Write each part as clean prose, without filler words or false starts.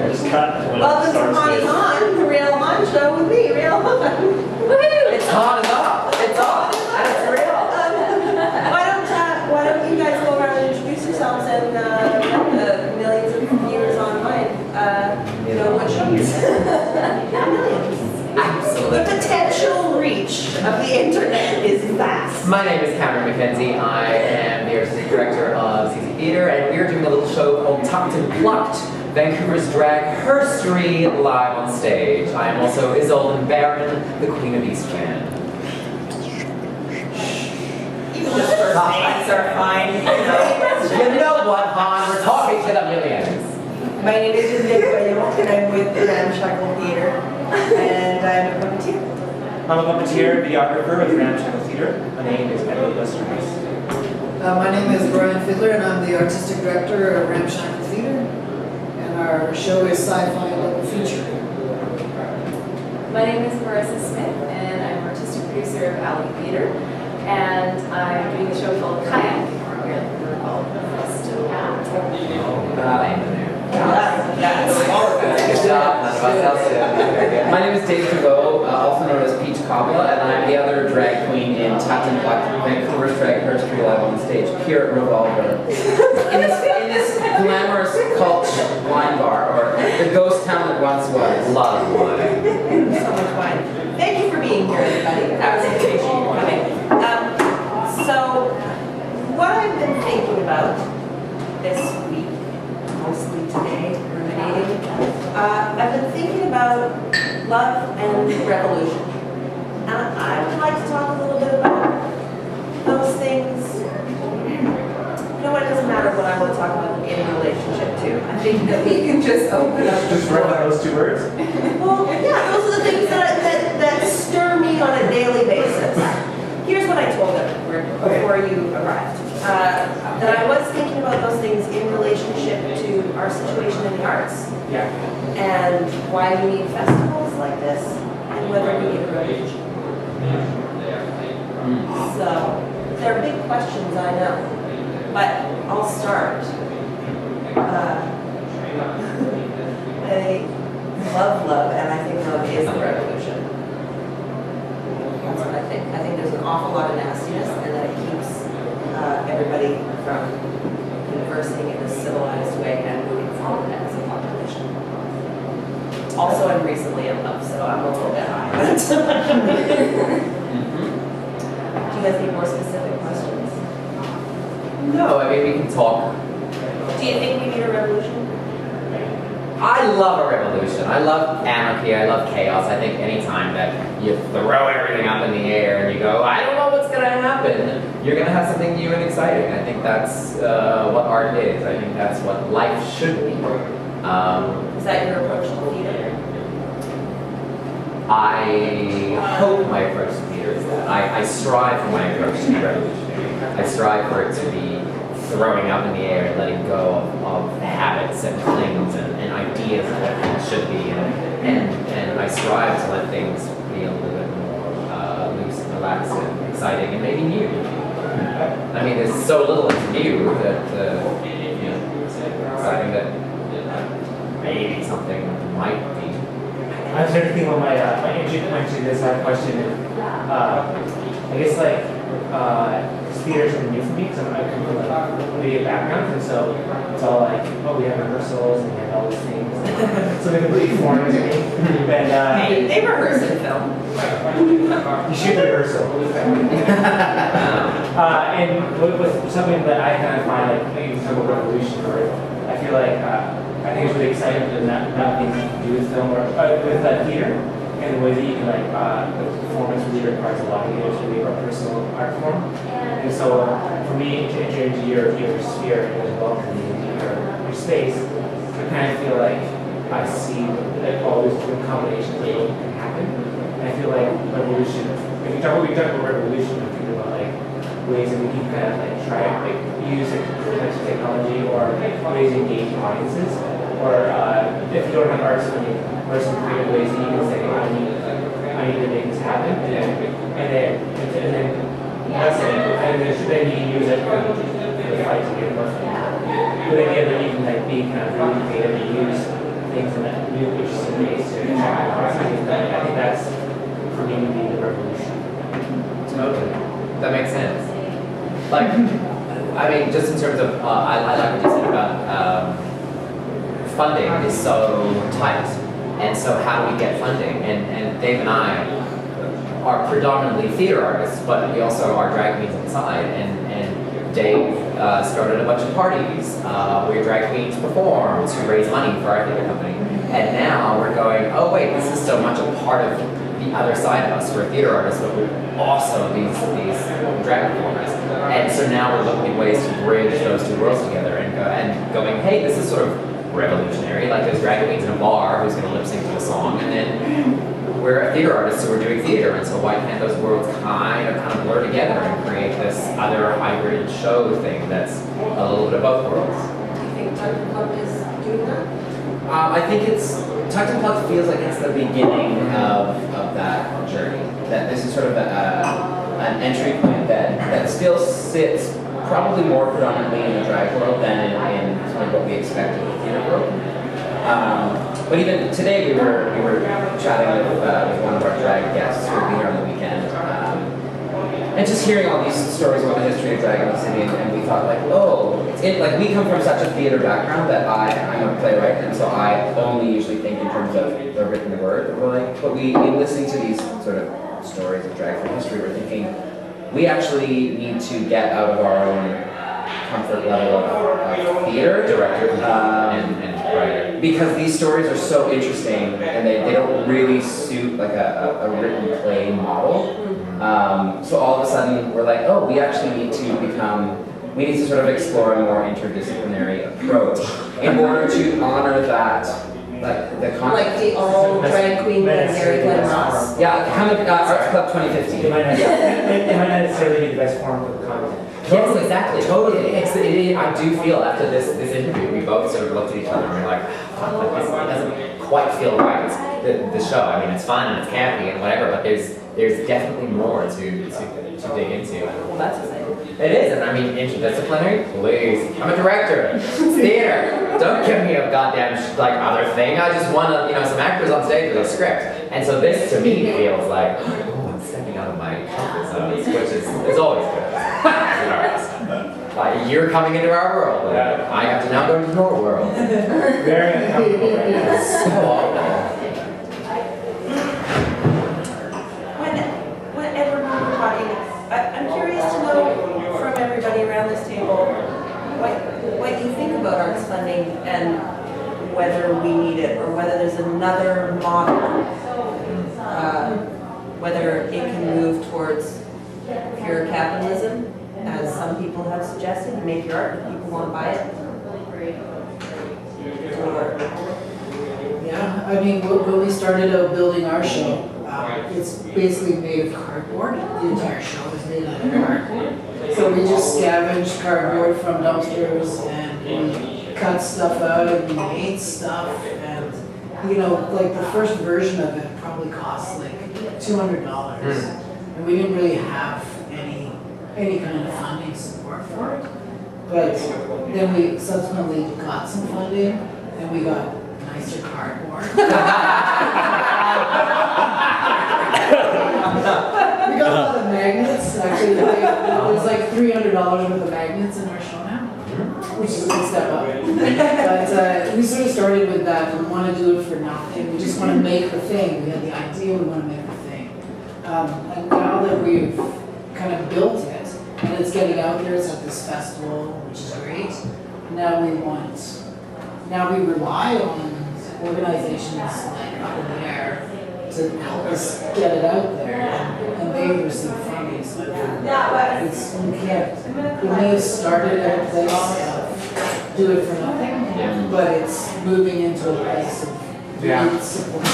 Just cut. Welcome to Riel Hahn, the Riel Hahn show with me, Riel Hahn. Woohoo! It's on and off. It's on. And it's real. Why don't you guys go around and introduce yourselves and the millions of viewers online, you know what show you're millions. Absolutely. The potential reach of the internet is vast. My name is Cameron McKenzie. I am the artistic director of ZeeZee Theatre, and we're doing a little show called Tucked and Plucked, Vancouvers Drag Her-Story live on stage. I am also Isolde Baron, the Queen of East Van. Even the first names are fine. You know what, Hahn? We're talking to the millions. My name is ZeeZee Theatre, and I'm with the Ramshackle Theatre, and I'm a puppeteer. I'm a puppeteer, videographer with Ramshackle Theatre. My name is Edward Westerhuis. My name is Brian Fiddler, and I'm the artistic director of Ramshackle Theatre. And our show is sci-fi local feature. My name is Marissa Smith, and I'm artistic producer of Alley Theatre. And I'm doing a show called Kayak. We're at the rEvolver Festival. Good job. None of us else did. My name is Dave Devoe, also known as Peach Coppola, and I'm the other drag queen in Tucked and Plucked, Vancouver's Drag Her-Story live on stage here at rEvolver. In this glamorous cult wine bar, or the ghost town that once was. Love wine. So much wine. Thank you for being here, everybody. I was appreciate you coming. So, what I've been thinking about this week, mostly today, ruminating, I've been thinking about love and revolution. And I would like to talk a little bit about those things. You know what, it doesn't matter what I want to talk about in relationship to. I think that we can just open up. Just run by those two words? Well, yeah, those are the things that stir me on a daily basis. Here's what I told them before you arrived. That I was thinking about those things in relationship to our situation in the arts. Yeah. And why we need festivals like this, and whether we need a revolution. So, they're big questions, I know. But I'll start. I love, and I think love is the revolution. That's what I think. I think there's an awful lot of nastiness, and that it keeps everybody from conversing in a civilized way and moving forward as a population. Also, I'm recently in love, so I'm a little bit high. Do you guys need more specific questions? No, I mean, we can talk. Do you think we need a revolution? I love a revolution. I love anarchy. I love chaos. I think any time that you throw everything up in the air and you go, I don't know what's going to happen, you're going to have something new and exciting. I think that's what art is. I think that's what life should be. Is that your approach to theater? I hope my approach to theater is that. I strive for my approach to be revolutionary. I strive for it to be throwing up in the air and letting go of habits and things and ideas of what things should be, and I strive to let things be a little bit more loose and relaxed and exciting and maybe new. I mean, there's so little that's new that you know, it's exciting that maybe something might be. I was trying to think about my entry point to this question, and I guess theater is something new for me because I come from a media background, and so it's all like, oh, we have rehearsals and we have all these things. Something completely foreign to me. And They rehearse in film. you shoot the rehearsal. And with something that I kind of find like maybe some of revolution, or I feel like I think it's really exciting to not things to do with film or with theater. And the way that you can the performance really requires a lot of you. It's really a personal art form. And so for me to enter into your sphere and welcome you into your space, I kind of feel like I see all these different combinations of what can happen. And I feel like revolution, if we talk about revolution, I'm thinking about ways that we can kind of try use different types of technology or ways to engage audiences. Or if you don't have arts, or some creative ways that you can say, I need to make this happen, and then that's it. And then you can use it for the fight to get more. But the idea that you can be kind of really creative and use things maybe be the revolution. Totally. That makes sense. Like, I mean, just in terms of, I like what you said about funding is so tight. And so how do we get funding? And Dave and I are predominantly theater artists, but we also are drag queens inside. And Dave started a bunch of parties where drag queens perform to raise money for our theater company. And now we're going, oh wait, this is so much a part of the other side of us. We're theater artists, but we're also these drag performers. And so now we're looking at ways to bridge those two worlds together and going, hey, this is sort of revolutionary. Like there's drag queens in a bar who's going to lip sync to a song, and then we're theater artists who are doing theater. And so why can't those worlds kind of blur together and create this other hybrid show thing that's a little bit of both worlds? Do you think Plucked is doing that? I think Tucked and Plucked feels like it's the beginning of that journey. That this is sort of an entry point that still sits probably more predominantly in the drag world than in sort of what we expect in the theater world. But even today we were chatting with one of our drag guests who will be here on the weekend. And just hearing all these stories about the history of drag in the city, and we thought like, like we come from such a theater background that I'm a playwright, and so I only usually think in terms of the written word. But in listening to these sort of stories of drag from history, we're thinking we actually need to get out of our own comfort level of theater, director, and writer, because these stories are so interesting and they don't really suit like a written play model. So all of a sudden we're like, oh, we actually need to sort of explore a more interdisciplinary approach in order to honor that, like the concept. Like the all drag queen Mary Glenn Ross? Yeah, how many, Arts Club 2015. It might not necessarily be the best form for the content. Yes, exactly, totally. I do feel after this interview, we both sort of looked at each other and we're like, fuck, like this doesn't quite feel right. The show, I mean, it's fun and it's campy and whatever, but there's definitely more to dig into. Well, that's exciting. It is, and I mean, interdisciplinary, please. I'm a director, it's theater. Don't give me a goddamn other thing. I just want some actors on stage with a script. And so this to me feels like, oh, I'm stepping out of my comfort zone, which is always good. As an artist. Like, you're coming into our world. Yeah. I have to now go into your world. Very uncomfortable right now. So awful. When Edward and we were talking, I'm curious to know from everybody around this table what you think about arts funding and whether we need it or whether there's another model, whether it can move towards pure capitalism, as some people have suggested. You make your art, if people want to buy it. Or, Yeah, I mean, when we started out building our show, it's basically made of cardboard. The entire show is made out of cardboard. So we just scavenged cardboard from dumpsters and we cut stuff out and we made stuff. And, like the first version of it probably cost like $200. And we didn't really have any kind of funding support for it. But then we subsequently got some funding and we got nicer cardboard. We got a lot of magnets, actually. There's like $300 worth of magnets in our show now, which is a good step up. But we sort of started with that. We want to do it for nothing. We just want to make the thing. We had the idea, we want to make the thing. And now that we've kind of built it, and it's getting out there, it's at this festival, which is great. Now we rely on organizations like Up in the Air to help us get it out there, and they receive funding. So we may have started at a place of do it for nothing, but it's moving into a place of need support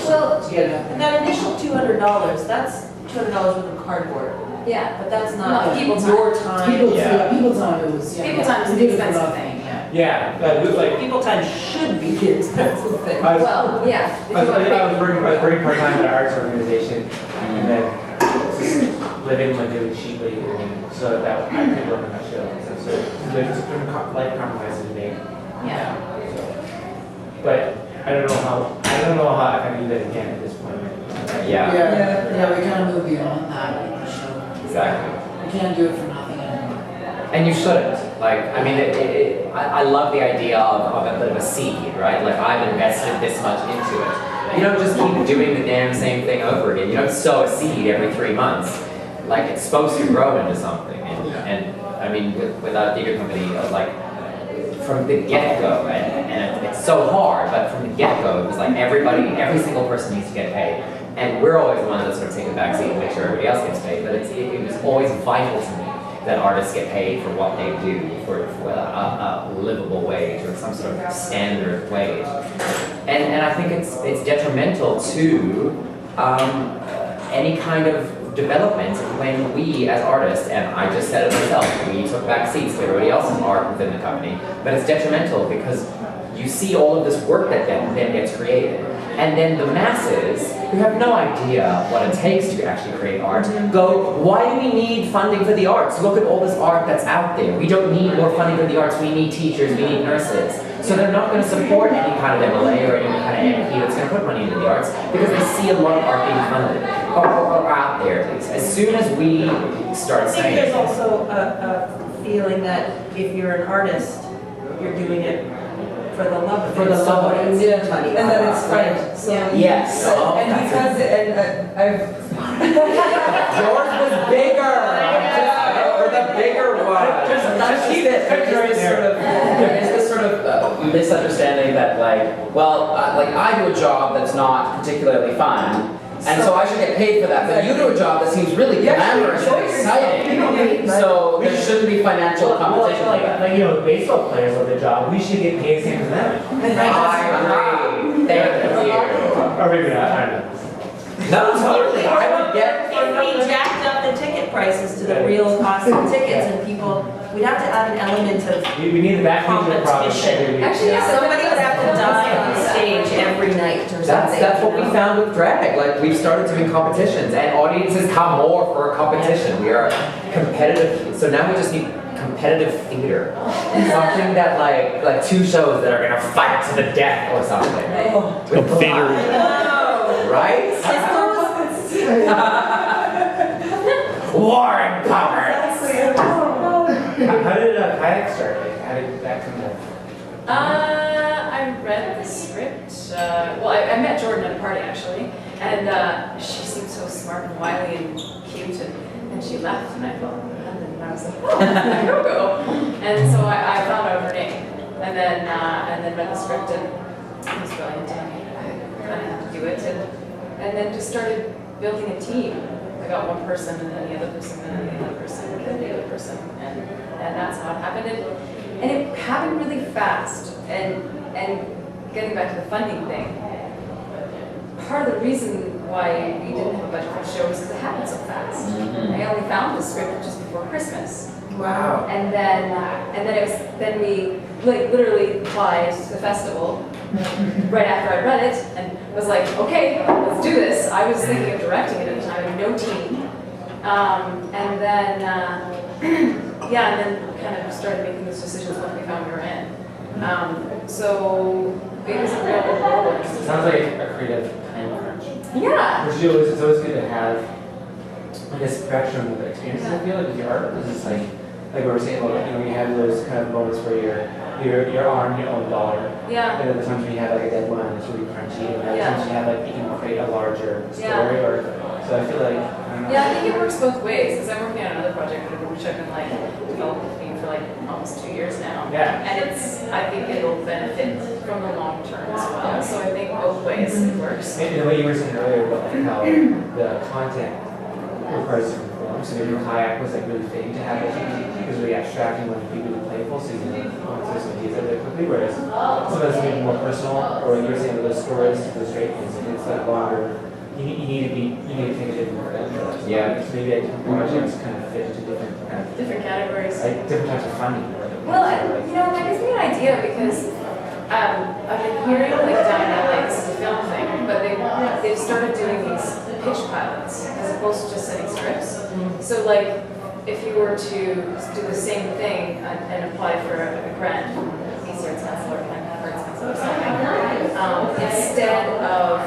well, to get it out and there. that initial $200, that's $200 worth of cardboard. Yeah. But that's not People time. your time. People time it was, People time is we the did it for expensive nothing, thing. yeah. Yeah, but it was like, People time should be the expensive thing. Well, yeah. if you want to I was working part-time at an arts organization, and then just living like really cheaply, and so that I could work on that show. So there's different life compromises made. Yeah. But I don't know how I can do that again at this point. Yeah, Yeah, we kind of move beyond that with the show. exactly. We can't do it for nothing anymore. And you shouldn't. Like, I mean, I love the idea of a bit of a seed, right? Like, I've invested this much into it. You don't just keep doing the damn same thing over again. You don't sow a seed every 3 months. Like, it's supposed to grow into something. And I mean, with our theater company, like, from the get-go, and it's so hard, but from the get-go, it was like every single person needs to get paid. And we're always the ones that sort of take a backseat and make sure everybody else gets paid. But it was always vital to me that artists get paid for what they do, for a livable wage or some sort of standard wage. And I think it's detrimental to any kind of development when we as artists, and I just said it myself, we took back seats to everybody else's art within the company, but it's detrimental because you see all of this work that then gets created. And then the masses, who have no idea what it takes to actually create art, go, why do we need funding for the arts? Look at all this art that's out there. We don't need more funding for the arts, we need teachers, we need nurses. So they're not going to support any kind of MLA or any kind of MP that's going to put money into the arts because they see a lot of art being funded, or out there at least. As soon as we start I think saying... there's also a feeling that if you're an artist, you're doing it for the love of it. For the love of it. Yeah. Money. And then it's fun. So Yes. Oh, and that's because I've yours was bigger. Or the bigger one. Just keep it right there. There is this sort of misunderstanding that like, well, like I do a job that's not particularly fun, and so I should get paid for that. But you do a job that seems really glamorous and exciting, so there shouldn't be financial competition. for that. Like, you know, baseball players love their job. We should get paid the same as them. I agree. Thank you. Or maybe not, I don't know. No, totally. I would get... If we jacked up the ticket prices to the real cost of tickets and people, we'd have to add an element of We need the back page of the product. competition. Actually, yes, Somebody would have to die on stage every night or something. That's what you we know? found with drag. Like, we've started doing competitions, and audiences come more for a competition. We are competitive, so now we just need competitive theater. Something that like 2 shows that are gonna fight to the death or something. With theater. Right? War empowered. How did Kayak start? Like, how did that come up? I read the script. Well, I met Jordan at a party actually, and she seemed so smart and wily and cute, and she left, and I thought, and I was like, oh, go. And so I found out her name, and then read the script, and it was brilliant, and I kind of had to do it, and then just started building a team. I got one person, and then the other person, and then the other person, and then the other person, and that's how it happened. And it happened really fast. And getting back to the funding thing, part of the reason why we didn't have a budget for the show was because it happened so fast. I only found the script just before Christmas. Wow. And then we like literally applied to the festival right after I read it and was like, okay, let's do this. I was thinking of directing it at the time, I had no team. And then kind of started making those decisions when we found we were in. So it was a real whirlwind. Sounds like a creative time crunch. Yeah. Which it's always good to have like a spectrum of experiences. I feel like with your art, because it's like we were saying, you know, you have those kind of moments where you're on your own dollar. Yeah. And then the times when you have like a deadline that's really crunchy, and then Yeah. times you have like you can create a larger Yeah. story. Or so I feel like I don't know. Yeah, I think it works both ways, because I'm working on another project which I've been like developing for like almost 2 years now. Yeah. And I think it'll benefit from the long term as well. So I think both ways it works. And the way you were saying earlier about like how the content requires different forms. So maybe Kayak was like really fitting to have it. It was really abstract and like be really playful, so you can throw some ideas out there quickly. Whereas sometimes it's maybe more personal, or like you were saying with those stories, those straight things, like it's like longer. You need to take a different approach. Yeah. So maybe like different projects kind of fit into different kind of Different categories. like different types of funding. Well, that gives me an idea because I've been hearing like down in LA, this is a film thing, but they've started doing these pitch pilots as opposed to just sending scripts. So like if you were to do the same thing and apply for a grant from BC Arts Council or Vancouver Arts Council or something, instead of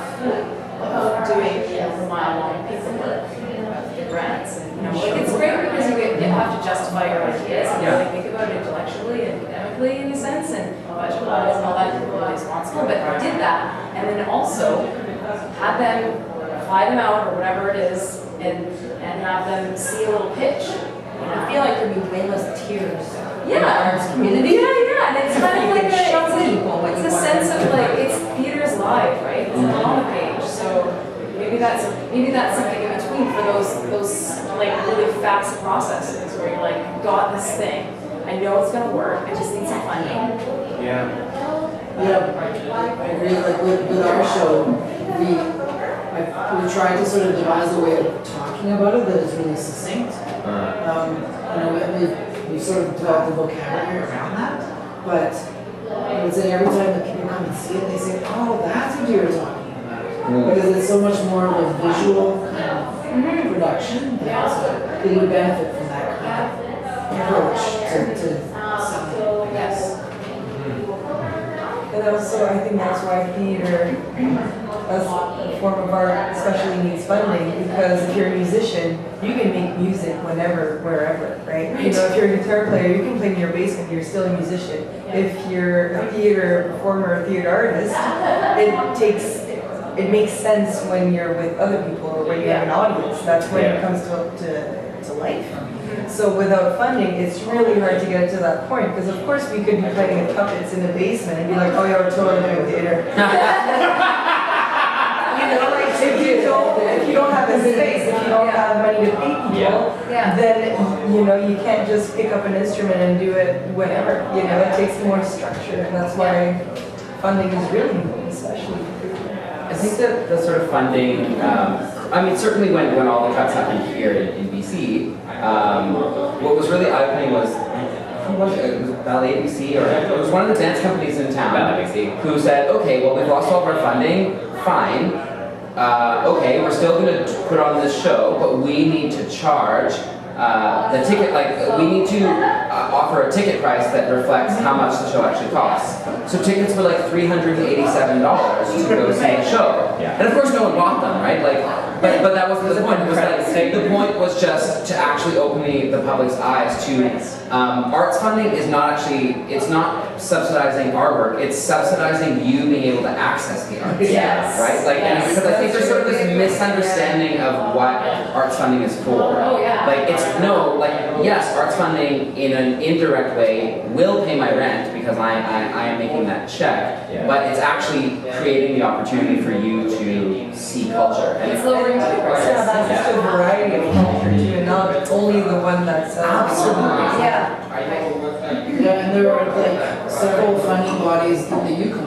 doing wonderful, but did that, and then also had them fly them out or whatever it is, and have them see a little pitch. I feel like there'd be way less tears. In the Yeah, arts community. yeah, and it's kind of like show people what it's you a want sense them of to like know. it's theater's live, right? It's not on the page, so maybe that's something in between for those like really fast processes where you're like, got this thing, I know it's gonna work, I just need some funding. Yeah. Yeah, I agree, like with our show, we tried to sort of devise a way of talking about it that is really succinct. You know, we sort of developed a vocabulary around that, but I would say every time that people come and see it, they say, oh, that's what you were talking about. Because it's so much more of a visual kind of production that they would benefit from that kind of approach to something, I guess. And also, I think that's why theater, as a form of art, especially needs funding, because if you're a musician, you can make music whenever, wherever, right? You know, if you're a guitar player, you can play in your basement, you're still a musician. If you're a theater performer, a theater artist, it makes sense when you're with other people or when you have an audience. That's when it comes to life. So without funding, it's really hard to get to that point, because of course we could be playing with puppets in the basement and be like, oh yeah, we're totally doing theater. You know, like if you don't have a space, if you don't have money to pay people, then you know you can't just pick up an instrument and do it whenever. You know, it takes more structure, and that's why funding is really important, especially. I think that the sort of funding, I mean, certainly when all the cuts happened here in BC, what was really eye-opening was, who was it? It was Ballet ABC, or it was one of the dance companies in town. Ballet ABC. Who said, okay, well, we've lost all of our funding, fine. Okay, we're still going to put on this show, but we need to charge the ticket, like, we need to offer a ticket price that reflects how much the show actually costs. So tickets were like $387 to go see the show. Yeah. And of course no one bought them, right? Like, but that wasn't the point. It was like, the point was just to actually open the public's eyes to arts funding is not actually, it's not subsidizing our work, it's subsidizing you being able to access the arts. Yes. Right? Like, and because I think there's sort of this misunderstanding of what arts funding is for. Oh, yeah. Like, it's no, like, yes, arts funding in an indirect way will pay my rent because I am making that check, but it's actually creating the opportunity for you to see culture. And It's lowering ticket prices. Yeah, that's just a variety of culture too, and not only the one that's Absolutely. Yeah. Yeah, and there are like several funding bodies in the Yukon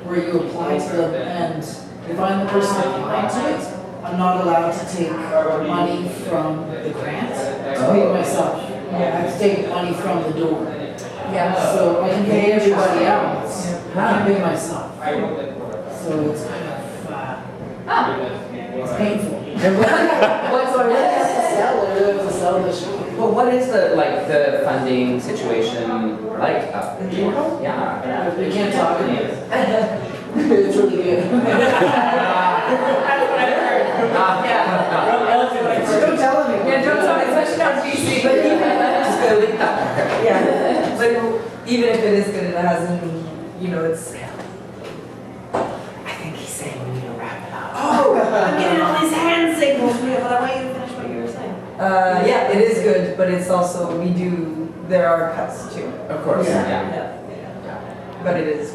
where you apply to them, and if I'm the person applying to it, I'm not allowed to take money from the grant to pay myself. I have to take money from the door. Yeah. So I can pay everybody else, but I can't pay myself. So it's kind of, it's painful. So I really have to sell it, I really have to sell this show. Well, what is the funding situation like up there? Yeah. We can't talk about it. It's really good. Don't tell anyone. Yeah, don't tell me, especially not BC. But even Just gonna leave that part. yeah, but even if it is good, it hasn't. You know, it's. I think he's saying we need to wrap it up. Oh, I'm getting all these hand signals, but I want you to finish what you were saying. Yeah, it is good, but it's also There are cuts too. Of course, yeah. But it is.